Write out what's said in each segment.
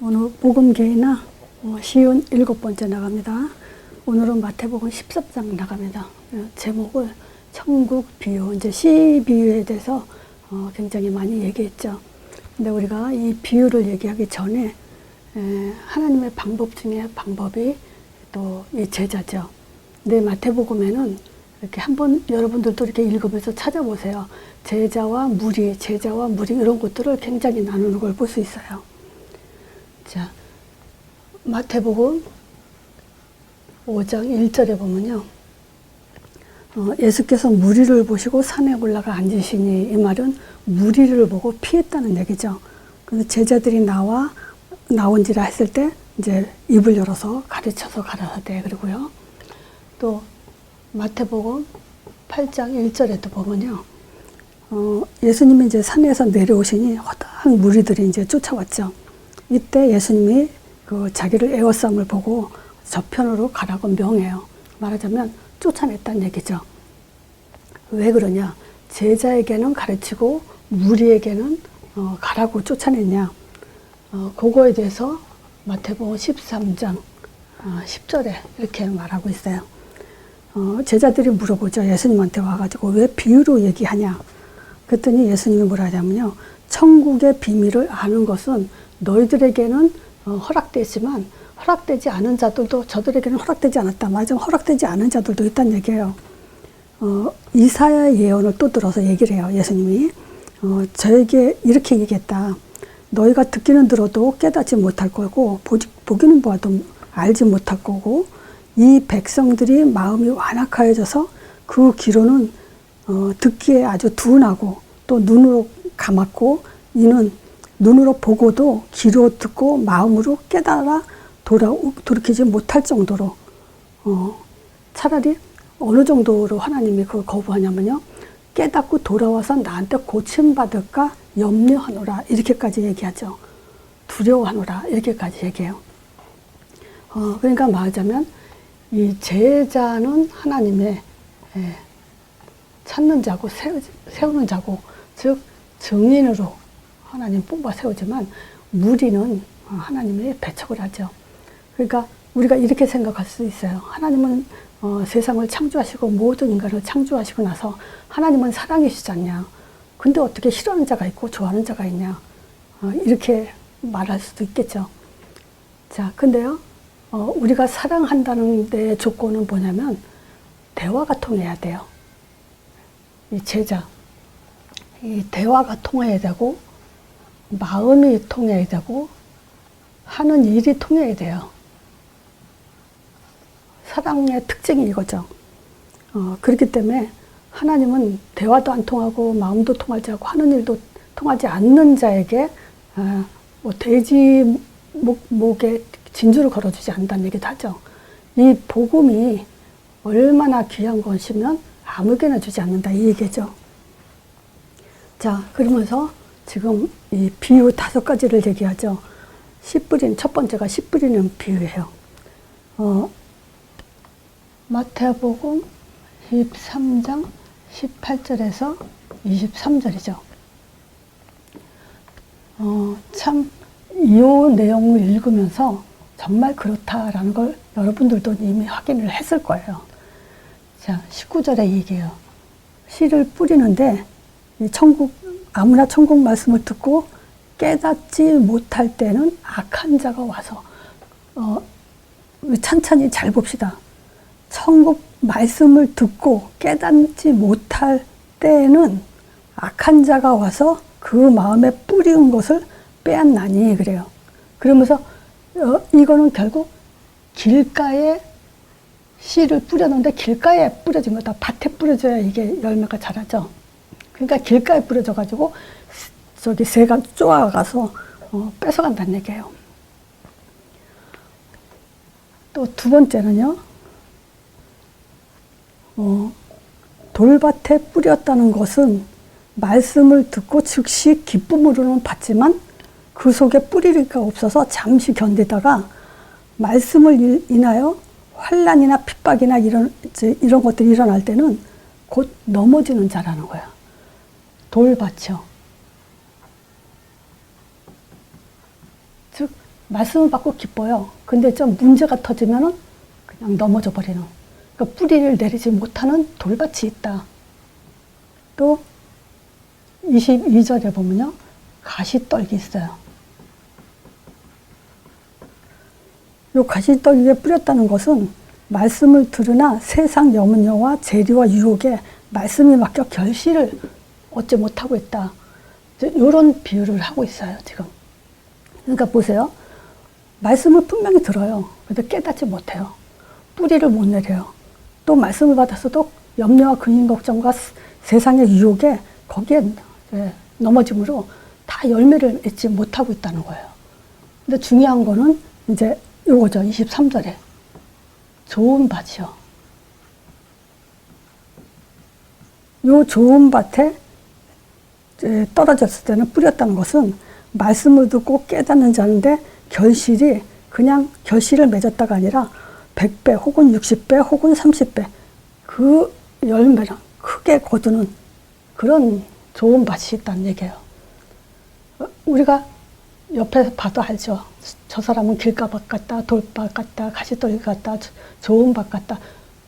오늘 복음 개인나 쉬운 7번째 나갑니다. 오늘은 마태복음 13장 나갑니다. 제목을 천국 비유, 이제 시 비유에 대해서 굉장히 많이 얘기했죠. 근데 우리가 이 비유를 얘기하기 전에 하나님의 방법 중에 방법이 또 이 제자죠. 근데 마태복음에는 이렇게 한번 여러분들도 이렇게 읽으면서 찾아보세요. 제자와 무리 이런 것들을 굉장히 나누는 걸 볼 수 있어요. 자, 마태복음 5장 1절에 보면요. 예수께서 무리를 보시고 산에 올라가 앉으시니, 이 말은 무리를 보고 피했다는 얘기죠. 그래서 제자들이 나온지라 했을 때 이제 입을 열어서 가르쳐서 가라사대 그러고요. 또 마태복음 8장 1절에도 보면요. 예수님이 이제 산에서 내려오시니 허다한 무리들이 이제 쫓아왔죠. 이때 예수님이 그 자기를 에워싸움을 보고 저편으로 가라고 명해요. 말하자면 쫓아냈다는 얘기죠. 왜 그러냐? 제자에게는 가르치고 무리에게는 가라고 쫓아냈냐? 그거에 대해서 마태복음 13장 10절에 이렇게 말하고 있어요. 제자들이 물어보죠. 예수님한테 와가지고 왜 비유로 얘기하냐? 그랬더니 예수님이 뭐라 하냐면요. 천국의 비밀을 아는 것은 너희들에게는 허락되지만 허락되지 않은 자들도, 저들에게는 허락되지 않았다. 맞아, 허락되지 않은 자들도 있다는 얘기예요. 이사야의 예언을 또 들어서 얘기를 해요. 예수님이 저에게 이렇게 얘기했다. 너희가 듣기는 들어도 깨닫지 못할 거고 보기는 보아도 알지 못할 거고, 이 백성들이 마음이 완악하여져서 그 귀로는 듣기에 아주 둔하고 또 눈으로 감았고, 이는 눈으로 보고도 귀로 듣고 마음으로 깨달아 돌이키지 못할 정도로, 차라리 어느 정도로 하나님이 그걸 거부하냐면요. 깨닫고 돌아와서 나한테 고침받을까 염려하노라, 이렇게까지 얘기하죠. 두려워하노라, 이렇게까지 얘기해요. 그러니까 말하자면 이 제자는 하나님의 찾는 자고 세우는 자고, 즉 증인으로 하나님 뽑아 세우지만 무리는 하나님의 배척을 하죠. 그러니까 우리가 이렇게 생각할 수 있어요. 하나님은 세상을 창조하시고 모든 인간을 창조하시고 나서 하나님은 사랑이시지 않냐. 근데 어떻게 싫어하는 자가 있고 좋아하는 자가 있냐. 이렇게 말할 수도 있겠죠. 자, 근데요. 우리가 사랑한다는 데 조건은 뭐냐면 대화가 통해야 돼요. 이 제자. 이 대화가 통해야 되고, 마음이 통해야 되고, 하는 일이 통해야 돼요. 사랑의 특징이 이거죠. 그렇기 때문에 하나님은 대화도 안 통하고 마음도 통하지 않고 하는 일도 통하지 않는 자에게 뭐 돼지 목에 진주를 걸어주지 않는다는 얘기도 하죠. 이 복음이 얼마나 귀한 것이면 아무에게나 주지 않는다, 이 얘기죠. 자, 그러면서 지금 이 비유 5가지를 얘기하죠. 첫 번째가 씨 뿌리는 비유예요. 마태복음 13장 18절에서 23절이죠. 참, 이 내용을 읽으면서 정말 그렇다라는 걸 여러분들도 이미 확인을 했을 거예요. 자, 19절에 얘기해요. 씨를 뿌리는데, 이 아무나 천국 말씀을 듣고 깨닫지 못할 때는 악한 자가 와서, 찬찬히 잘 봅시다. 천국 말씀을 듣고 깨닫지 못할 때는 악한 자가 와서 그 마음에 뿌리운 것을 빼앗나니, 그래요. 그러면서 이거는 결국 길가에 씨를 뿌렸는데 길가에 뿌려진 거다. 밭에 뿌려져야 이게 열매가 자라죠. 그러니까 길가에 뿌려져가지고 저기 새가 쪼아가서 뺏어간다는 얘기예요. 또 2번째는요. 돌밭에 뿌렸다는 것은 말씀을 듣고 즉시 기쁨으로는 받지만 그 속에 뿌리가 없어서 잠시 견디다가 말씀을 인하여 환난이나 핍박이나 이런 것들이 일어날 때는 곧 넘어지는 자라는 거예요. 돌밭이요. 즉 말씀을 받고 기뻐요. 근데 좀 문제가 터지면은 그냥 넘어져 버리는. 그러니까 뿌리를 내리지 못하는 돌밭이 있다. 또 22절에 보면요. 가시떨기 있어요. 요 가시떨기에 뿌렸다는 것은 말씀을 들으나 세상 염려와 재리와 유혹에 말씀이 막혀 결실을 얻지 못하고 있다. 이런 비유를 하고 있어요, 지금. 그러니까 보세요. 말씀을 분명히 들어요. 근데 깨닫지 못해요. 뿌리를 못 내려요. 또 말씀을 받았어도 염려와 근심 걱정과 세상의 유혹에 거기에 넘어짐으로 다 열매를 맺지 못하고 있다는 거예요. 근데 중요한 거는 이제 요거죠. 23절에. 좋은 밭이요. 요 좋은 밭에 떨어졌을 때는 뿌렸다는 것은 말씀을 듣고 깨닫는 자인데 결실이 그냥 결실을 맺었다가 아니라 100배 혹은 60배 혹은 30배 그 열매를 크게 거두는 그런 좋은 밭이 있다는 얘기예요. 우리가 옆에 봐도 알죠. 저 사람은 길가밭 같다, 돌밭 같다, 가시떨기 같다, 좋은 밭 같다.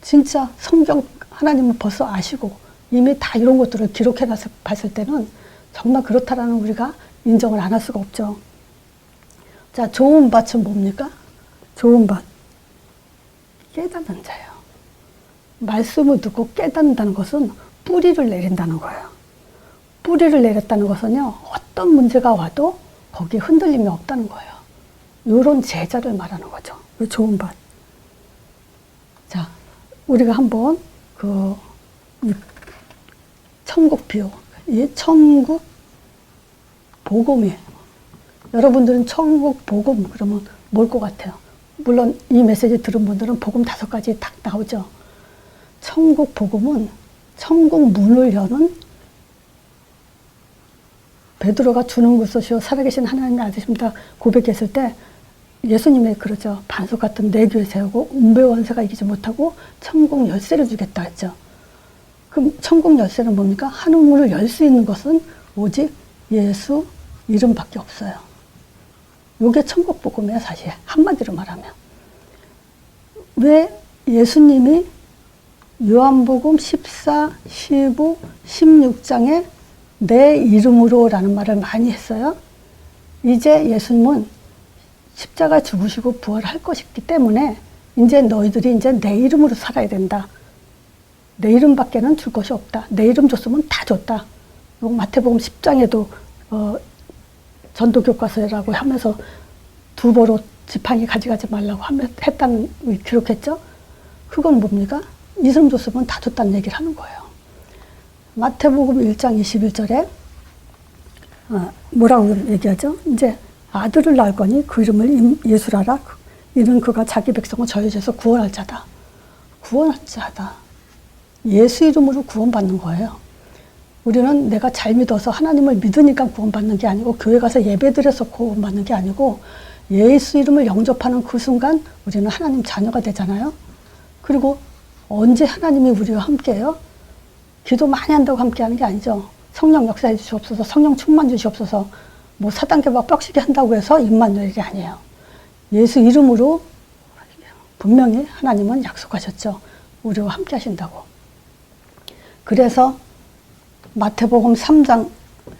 진짜 성경 하나님은 벌써 아시고 이미 다 이런 것들을 기록해 봤을 때는 정말 그렇다라는 우리가 인정을 안 할 수가 없죠. 자, 좋은 밭은 뭡니까? 좋은 밭. 깨닫는 자예요. 말씀을 듣고 깨닫는다는 것은 뿌리를 내린다는 거예요. 뿌리를 내렸다는 것은요, 어떤 문제가 와도 거기에 흔들림이 없다는 거예요. 이런 제자를 말하는 거죠. 좋은 밭. 자, 우리가 한번 이 천국 비유, 이 천국 복음이에요. 여러분들은 천국 복음 그러면 뭘 것 같아요? 물론 이 메시지 들은 분들은 복음 5가지 딱 나오죠. 천국 복음은 천국 문을 여는 베드로가 주는 것이요 살아계신 하나님의 아들입니다 고백했을 때 예수님이 그러죠. 반석 같은 내 교회 세우고 운배 원세가 이기지 못하고 천국 열쇠를 주겠다 했죠. 그럼 천국 열쇠는 뭡니까? 하늘 문을 열 수 있는 것은 오직 예수 이름밖에 없어요. 이게 천국 복음이에요, 사실. 한마디로 말하면. 왜 예수님이 요한복음 14, 15, 16장에 내 이름으로 라는 말을 많이 했어요. 이제 예수님은 십자가 죽으시고 부활할 것이기 때문에 이제 너희들이 이제 내 이름으로 살아야 된다. 내 이름밖에는 줄 것이 없다. 내 이름 줬으면 다 줬다. 마태복음 10장에도 전도교과서라고 하면서 두보로 지팡이 가져가지 말라고 했다는 기록했죠. 그건 뭡니까? 이름 줬으면 다 줬다는 얘기를 하는 거예요. 마태복음 1장 21절에 뭐라고 얘기하죠? 이제 아들을 낳을 거니 그 이름을 예수라라. 이는 그가 자기 백성을 저희에서 구원할 자다. 구원할 자다. 예수 이름으로 구원받는 거예요. 우리는 내가 잘 믿어서 하나님을 믿으니까 구원받는 게 아니고 교회 가서 예배드려서 구원받는 게 아니고 예수 이름을 영접하는 그 순간 우리는 하나님 자녀가 되잖아요. 그리고 언제 하나님이 우리와 함께해요? 기도 많이 한다고 함께하는 게 아니죠. 성령 역사해 주시옵소서, 성령 충만 주시옵소서, 뭐 사단계 막 뻑시게 한다고 해서 임마누엘이 아니에요. 예수 이름으로 분명히 하나님은 약속하셨죠. 우리와 함께 하신다고. 그래서 마태복음 3장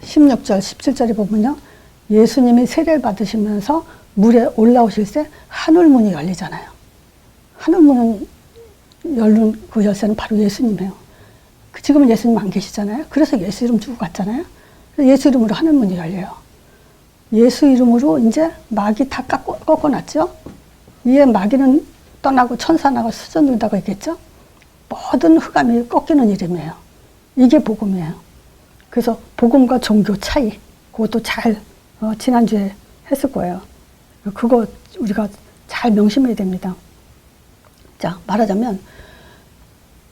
16절, 17절에 보면요. 예수님이 세례를 받으시면서 물에 올라오실 때 하늘문이 열리잖아요. 하늘문은 열린 그 열쇠는 바로 예수님이에요. 지금은 예수님 안 계시잖아요. 그래서 예수 이름 주고 갔잖아요. 예수 이름으로 하늘문이 열려요. 예수 이름으로 이제 마귀 다 꺾어놨죠. 이에 마귀는 떠나고 천사 나고 수전 들다고 했겠죠. 모든 흑암이 꺾이는 이름이에요. 이게 복음이에요. 그래서 복음과 종교 차이, 그것도 잘 지난주에 했을 거예요. 그거 우리가 잘 명심해야 됩니다. 자, 말하자면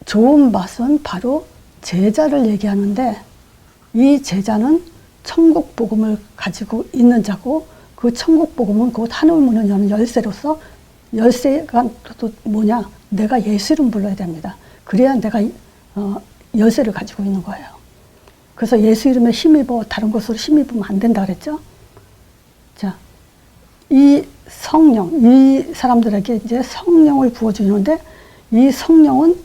좋은 밭은 바로 제자를 얘기하는데 이 제자는 천국 복음을 가지고 있는 자고 그 천국 복음은 곧 하늘문을 여는 열쇠로서 열쇠가 또 뭐냐? 내가 예수 이름 불러야 됩니다. 그래야 내가 열쇠를 가지고 있는 거예요. 그래서 예수 이름에 힘입어 다른 것으로 힘입으면 안 된다 그랬죠? 자, 이 성령, 이 사람들에게 이제 성령을 부어주는데 이 성령은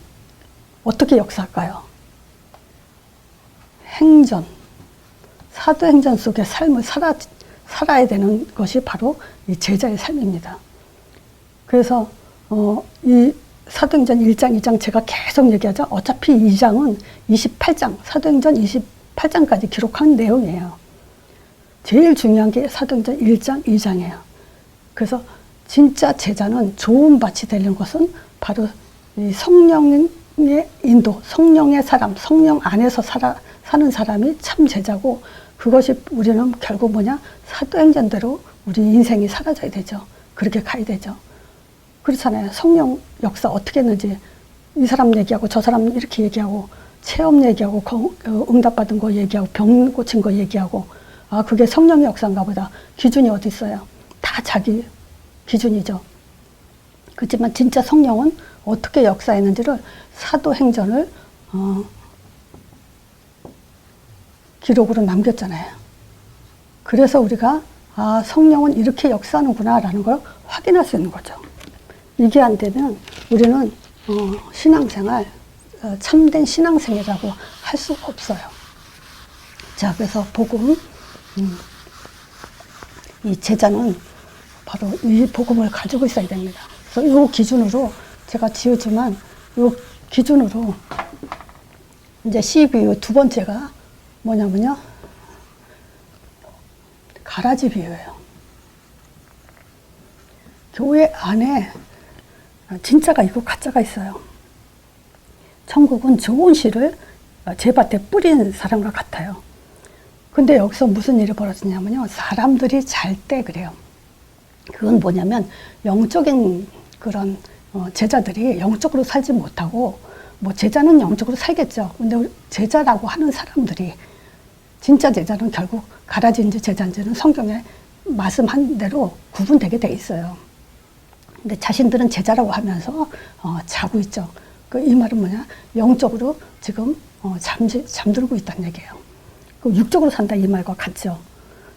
어떻게 역사할까요? 행전, 사도행전 속의 삶을 살아야 되는 것이 바로 이 제자의 삶입니다. 그래서 이 사도행전 1장, 2장 제가 계속 얘기하죠. 어차피 2장은 28장, 사도행전 28장까지 기록한 내용이에요. 제일 중요한 게 사도행전 1장, 2장이에요. 그래서 진짜 제자는 좋은 밭이 되는 것은 바로 이 성령의 인도, 성령의 사람, 성령 안에서 사는 사람이 참 제자고, 그것이 우리는 결국 뭐냐? 사도행전대로 우리 인생이 사라져야 되죠. 그렇게 가야 되죠. 그렇잖아요. 성령 역사 어떻게 했는지 이 사람 얘기하고 저 사람 이렇게 얘기하고 체험 얘기하고 응답받은 거 얘기하고 병 고친 거 얘기하고, 아 그게 성령의 역사인가 보다. 기준이 어디 있어요? 다 자기 기준이죠. 그렇지만 진짜 성령은 어떻게 역사했는지를 사도행전을 기록으로 남겼잖아요. 그래서 우리가 아 성령은 이렇게 역사하는구나 라는 걸 확인할 수 있는 거죠. 이게 안 되면 우리는 신앙생활, 참된 신앙생이라고 할 수가 없어요. 자, 그래서 복음, 이 제자는 바로 이 복음을 가지고 있어야 됩니다. 그래서 이 기준으로 제가 지었지만 이 기준으로 이제 CBU 두 번째가 뭐냐면요, 가라지 비유예요. 교회 안에 진짜가 있고 가짜가 있어요. 천국은 좋은 씨를 제 밭에 뿌린 사람과 같아요. 근데 여기서 무슨 일이 벌어지냐면요, 사람들이 잘 때 그래요. 그건 뭐냐면 영적인 그런 제자들이 영적으로 살지 못하고, 뭐 제자는 영적으로 살겠죠. 근데 제자라고 하는 사람들이, 진짜 제자는 결국 가라지인지 제자인지는 성경에 말씀한 대로 구분되게 돼 있어요. 근데 자신들은 제자라고 하면서 자고 있죠. 이 말은 뭐냐? 영적으로 지금 잠들고 있다는 얘기예요. 육적으로 산다 이 말과 같죠.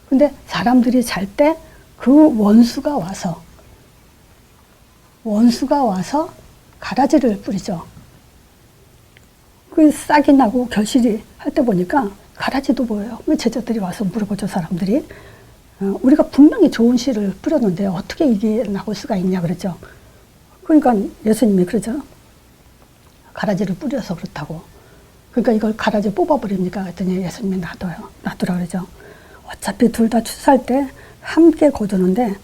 근데 사람들이 잘 때 그 원수가 와서 가라지를 뿌리죠. 그 싹이 나고 결실이 할 때 보니까 가라지도 보여요. 제자들이 와서 물어보죠, 사람들이. 우리가 분명히 좋은 씨를 뿌렸는데 어떻게 이게 나올 수가 있냐 그러죠. 그러니까 예수님이 그러죠. 가라지를 뿌려서 그렇다고. 그러니까 이걸 가라지 뽑아버립니까? 그랬더니 예수님이 놔두라 그러죠. 어차피 둘 다 추수할 때 함께 거두는데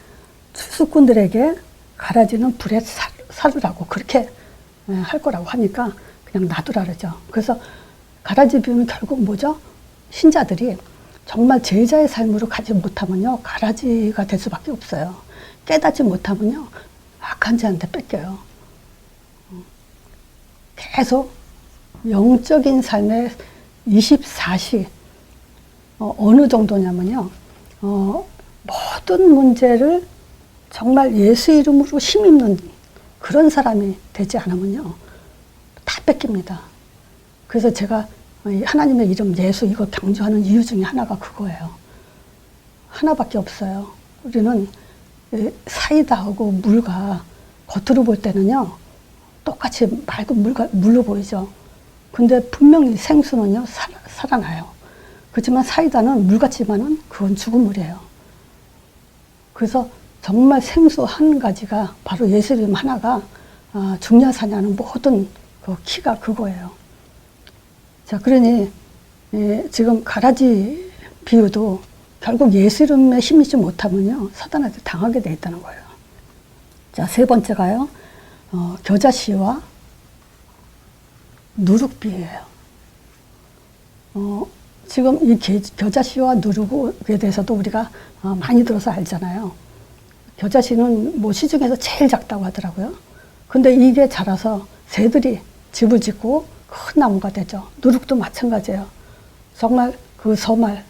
추수꾼들에게 가라지는 불에 사르라고 그렇게 할 거라고 하니까 그냥 놔두라 그러죠. 그래서 가라지 비유는 결국 뭐죠? 신자들이 정말 제자의 삶으로 가지 못하면요, 가라지가 될 수밖에 없어요. 깨닫지 못하면요, 악한 자한테 뺏겨요. 계속 영적인 삶의 24시, 어느 정도냐면요, 모든 문제를 정말 예수 이름으로 힘입는 그런 사람이 되지 않으면요, 다 뺏깁니다. 그래서 제가 하나님의 이름 예수 이거 강조하는 이유 중에 하나가 그거예요. 하나밖에 없어요. 우리는 사이다하고 물과 겉으로 볼 때는요, 똑같이 맑은 물로 보이죠. 근데 분명히 생수는요, 살아나요. 그렇지만 사이다는 물 같지만은 그건 죽은 물이에요. 그래서 정말 생수 한 가지가 바로 예수 이름 하나가 중야사냐는 모든 그 키가 그거예요. 자, 그러니 지금 가라지 비유도 결국 예수 이름에 힘이지 못하면요, 사단한테 당하게 돼 있다는 거예요. 자, 세 번째가요, 겨자씨와 누룩 비유예요. 지금 이 겨자씨와 누룩에 대해서도 우리가 많이 들어서 알잖아요. 겨자씨는 뭐 시중에서 제일 작다고 하더라고요. 근데 이게 자라서 새들이 집을 짓고 큰 나무가 되죠. 누룩도 마찬가지예요. 정말 그 서말,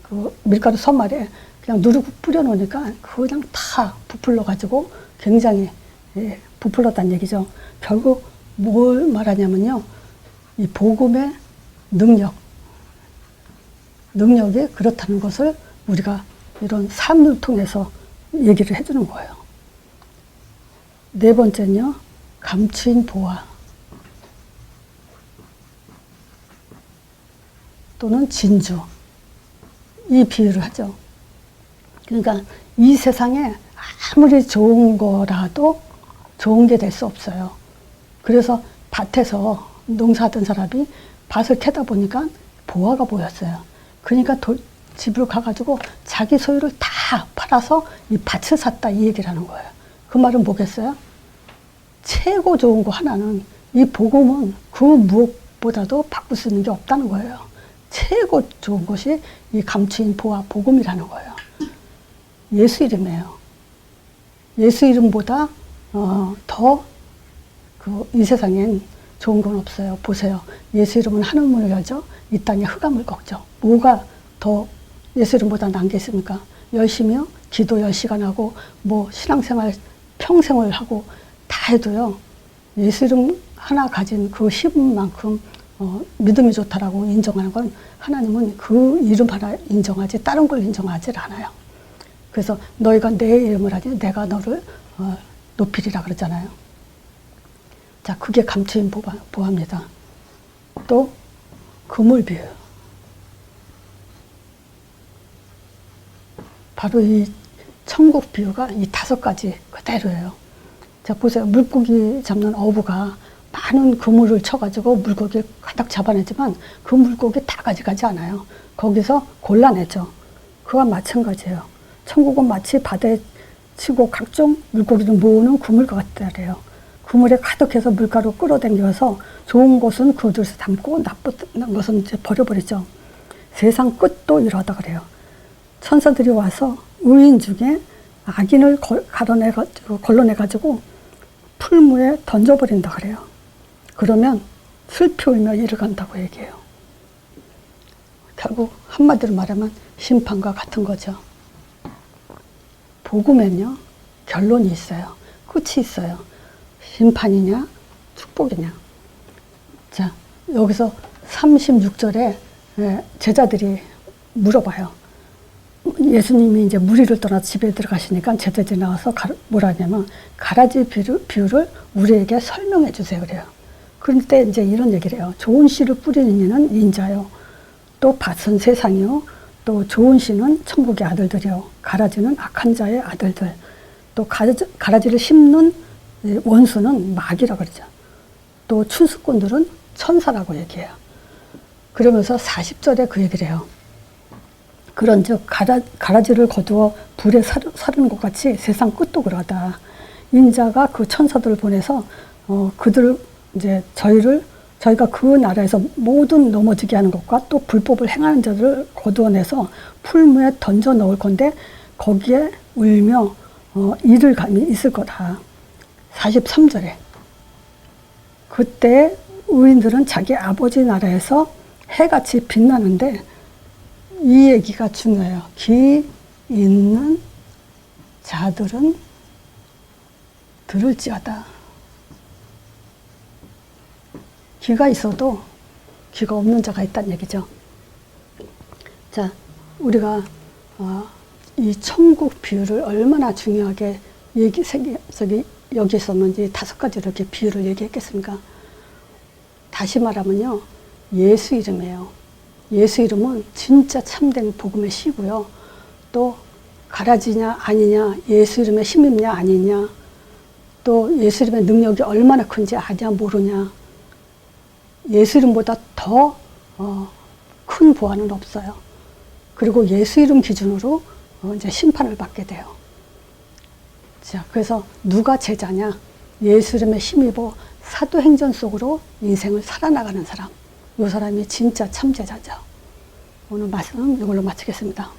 그 밀가루 서말에 그냥 누룩 뿌려놓으니까 그냥 다 부풀러가지고 굉장히 부풀렀다는 얘기죠. 결국 뭘 말하냐면요, 이 복음의 능력이 그렇다는 것을 우리가 이런 삶을 통해서 얘기를 해주는 거예요. 네 번째는요, 감추인 보화 또는 진주, 이 비유를 하죠. 그러니까 이 세상에 아무리 좋은 거라도 좋은 게 될 수 없어요. 그래서 밭에서 농사하던 사람이 밭을 캐다 보니까 보화가 보였어요. 그러니까 집으로 가가지고 자기 소유를 다 팔아서 이 밭을 샀다, 이 얘기를 하는 거예요. 그 말은 뭐겠어요? 최고 좋은 거 하나는, 이 복음은 그 무엇보다도 바꿀 수 있는 게 없다는 거예요. 최고 좋은 것이 이 감추인 보화, 복음이라는 거예요. 예수 이름이에요. 예수 이름보다 더 이 세상엔 좋은 건 없어요. 보세요. 예수 이름은 하늘문을 열죠. 이 땅에 흑암을 꺾죠. 뭐가 더 예수 이름보다 나은 게 있습니까? 열심히요, 기도 10시간 하고 뭐 신앙생활 평생을 하고 다 해도요, 예수 이름 하나 가진 그 힘만큼 믿음이 좋다라고 인정하는 건, 하나님은 그 이름 하나 인정하지 다른 걸 인정하지 않아요. 그래서 너희가 내 이름을 하지 내가 너를 높이리라 그러잖아요. 자, 그게 감추인 보화입니다. 또 그물 비유. 바로 이 천국 비유가 이 5가지 그대로예요. 자, 보세요. 물고기 잡는 어부가 많은 그물을 쳐가지고 물고기 가득 잡아내지만 그 물고기 다 가져가지 않아요. 거기서 골라내죠. 그와 마찬가지예요. 천국은 마치 바다에 치고 각종 물고기를 모으는 그물과 같다래요. 그물에 가득해서 물가로 끌어당겨서 좋은 것은 그들에서 담고 나쁜 것은 이제 버려버리죠. 세상 끝도 이러하다 그래요. 천사들이 와서 의인 중에 악인을 걸러내가지고 풀무에 던져버린다 그래요. 그러면 슬피 울며 이를 간다고 얘기해요. 결국 한마디로 말하면 심판과 같은 거죠. 복음에는요, 결론이 있어요. 끝이 있어요. 심판이냐 축복이냐. 자, 여기서 36절에 제자들이 물어봐요. 예수님이 이제 무리를 떠나 집에 들어가시니까 제자들이 나와서 뭐라 하냐면 가라지 비유를 우리에게 설명해 주세요 그래요. 그런데 이제 이런 얘기를 해요. 좋은 씨를 뿌리는 이는 인자요, 또 밭은 세상이요, 또 좋은 씨는 천국의 아들들이요, 가라지는 악한 자의 아들들, 또 가라지를 심는 원수는 마귀라 그러죠. 또 추수꾼들은 천사라고 얘기해요. 그러면서 40절에 그 얘기를 해요. 그런즉 가라지를 거두어 불에 사르는 것 같이 세상 끝도 그러하다. 인자가 그 천사들을 보내서 그들을 이제 저희가 그 나라에서 모든 넘어지게 하는 것과 또 불법을 행하는 자들을 거두어내서 풀무에 던져 넣을 건데 거기에 울며 이를 감이 있을 거다. 43절에 그때 의인들은 자기 아버지 나라에서 해같이 빛나는데, 이 얘기가 중요해요. 귀 있는 자들은 들을지어다. 귀가 있어도 귀가 없는 자가 있다는 얘기죠. 자, 우리가 이 천국 비유를 얼마나 중요하게 여기서는지 5가지로 이렇게 비유를 얘기했겠습니까? 다시 말하면요, 예수 이름이에요. 예수 이름은 진짜 참된 복음의 씨고요. 또 가라지냐 아니냐, 예수 이름의 힘이냐 아니냐, 또 예수 이름의 능력이 얼마나 큰지 아냐 모르냐, 예수 이름보다 더 큰 보안은 없어요. 그리고 예수 이름 기준으로 이제 심판을 받게 돼요. 자, 그래서 누가 제자냐? 예수 이름에 힘입어 사도행전 속으로 인생을 살아나가는 사람, 이 사람이 진짜 참 제자죠. 오늘 말씀 이걸로 마치겠습니다.